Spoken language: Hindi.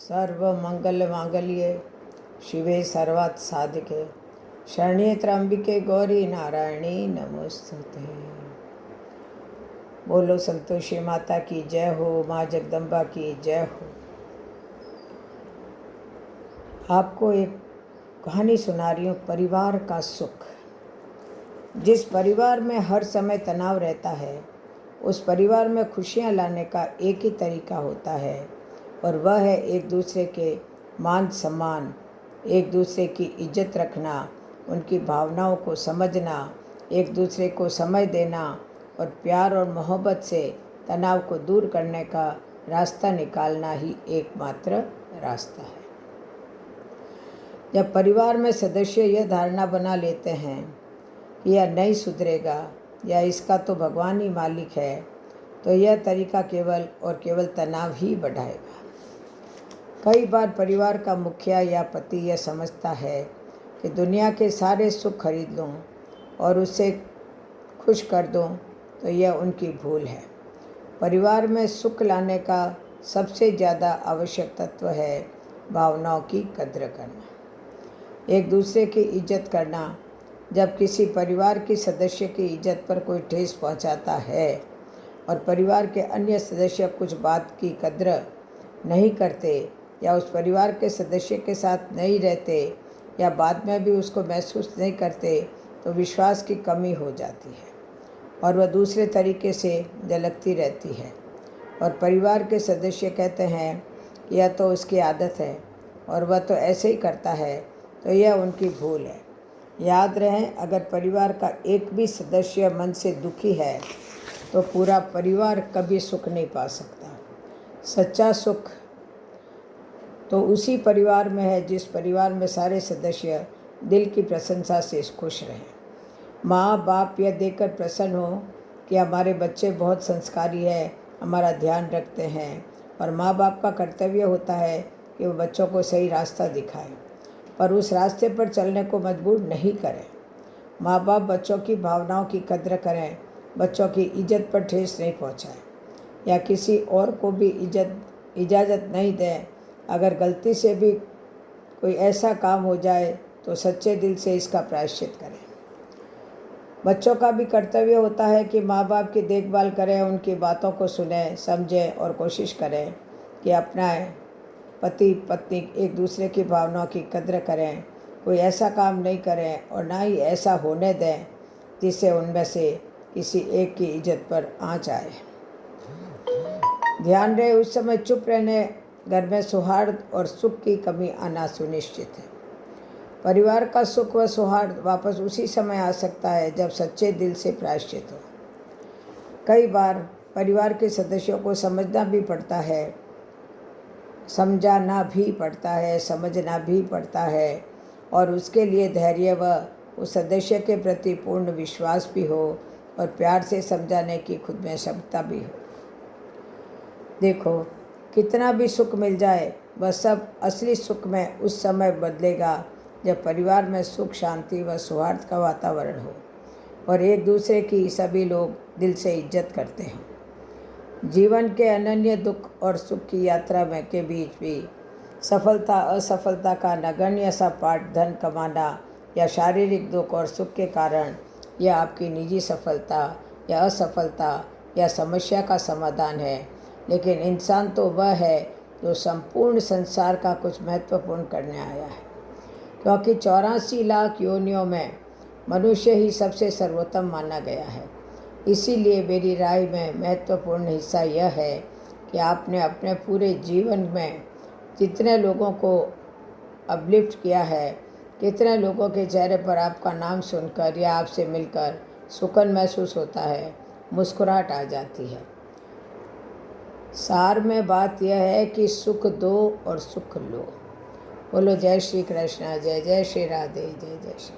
सर्वमंगलमांगल्ये शिवे सर्वार्थ साधिके शरण्ये त्र्यंबिके गौरी नारायणी नमोस्तुते। बोलो संतोषी माता की जय हो, माँ जगदम्बा की जय हो। आपको एक कहानी सुना रही हूँ, परिवार का सुख। जिस परिवार में हर समय तनाव रहता है, उस परिवार में खुशियाँ लाने का एक ही तरीका होता है, और वह है एक दूसरे के मान सम्मान, एक दूसरे की इज्जत रखना, उनकी भावनाओं को समझना, एक दूसरे को समय देना और प्यार और मोहब्बत से तनाव को दूर करने का रास्ता निकालना ही एकमात्र रास्ता है। जब परिवार में सदस्य यह धारणा बना लेते हैं कि यह नहीं सुधरेगा या इसका तो भगवान ही मालिक है, तो यह तरीका केवल और केवल तनाव ही बढ़ाएगा। कई बार परिवार का मुखिया या पति यह समझता है कि दुनिया के सारे सुख खरीद लूं और उसे खुश कर दूं, तो यह उनकी भूल है। परिवार में सुख लाने का सबसे ज़्यादा आवश्यक तत्व है भावनाओं की कद्र करना, एक दूसरे की इज्जत करना। जब किसी परिवार के सदस्य की इज्जत पर कोई ठेस पहुंचाता है और परिवार के अन्य सदस्य कुछ बात की कद्र नहीं करते या उस परिवार के सदस्य के साथ नहीं रहते या बाद में भी उसको महसूस नहीं करते, तो विश्वास की कमी हो जाती है और वह दूसरे तरीके से झलकती रहती है। और परिवार के सदस्य कहते हैं कि यह तो उसकी आदत है और वह तो ऐसे ही करता है, तो यह उनकी भूल है। याद रहे, अगर परिवार का एक भी सदस्य मन से दुखी है तो पूरा परिवार कभी सुख नहीं पा सकता। सच्चा सुख तो उसी परिवार में है जिस परिवार में सारे सदस्य दिल की प्रशंसा से खुश रहें। माँ बाप यह देखकर प्रसन्न हो कि हमारे बच्चे बहुत संस्कारी है, हमारा ध्यान रखते हैं, और माँ बाप का कर्तव्य होता है कि वो बच्चों को सही रास्ता दिखाएं, पर उस रास्ते पर चलने को मजबूर नहीं करें। माँ बाप बच्चों की भावनाओं की कद्र करें, बच्चों की इज्जत पर ठेस नहीं पहुँचाएं या किसी और को भी इजाज़त नहीं दें। अगर गलती से भी कोई ऐसा काम हो जाए तो सच्चे दिल से इसका प्रायश्चित करें। बच्चों का भी कर्तव्य होता है कि माँ बाप की देखभाल करें, उनकी बातों को सुनें, समझें और कोशिश करें कि अपनाएं। पति पत्नी एक दूसरे की भावनाओं की कद्र करें, कोई ऐसा काम नहीं करें और ना ही ऐसा होने दें जिससे उनमें से किसी एक की इज्जत पर आँच आए। ध्यान रहे, उस समय चुप रहने घर में सौहार्द और सुख की कमी आना सुनिश्चित है। परिवार का सुख व सौहार्द वापस उसी समय आ सकता है जब सच्चे दिल से प्रायश्चित हो। कई बार परिवार के सदस्यों को समझना भी पड़ता है, समझाना भी पड़ता है, समझना भी पड़ता है, और उसके लिए धैर्य व उस सदस्य के प्रति पूर्ण विश्वास भी हो और प्यार से समझाने की खुद में क्षमता भी हो। देखो, कितना भी सुख मिल जाए, वह सब असली सुख में उस समय बदलेगा जब परिवार में सुख, शांति व सौहार्द का वातावरण हो और एक दूसरे की सभी लोग दिल से इज्जत करते हैं। जीवन के अनन्य दुख और सुख की यात्रा में के बीच भी सफलता असफलता का नगण्य सा पाठ धन कमाना या शारीरिक दुख और सुख के कारण यह आपकी निजी सफलता या असफलता या समस्या का समाधान है। लेकिन इंसान तो वह है जो संपूर्ण संसार का कुछ महत्वपूर्ण करने आया है, क्योंकि 84 लाख योनियों में मनुष्य ही सबसे सर्वोत्तम माना गया है। इसीलिए मेरी राय में महत्वपूर्ण हिस्सा यह है कि आपने अपने पूरे जीवन में जितने लोगों को अपलिफ्ट किया है, कितने लोगों के चेहरे पर आपका नाम सुनकर या आपसे मिलकर सुकून महसूस होता है, मुस्कुराहट आ जाती है। सार में बात यह है कि सुख दो और सुख लो। बोलो जय श्री कृष्ण, जय जय श्री राधे, जय जय श्री।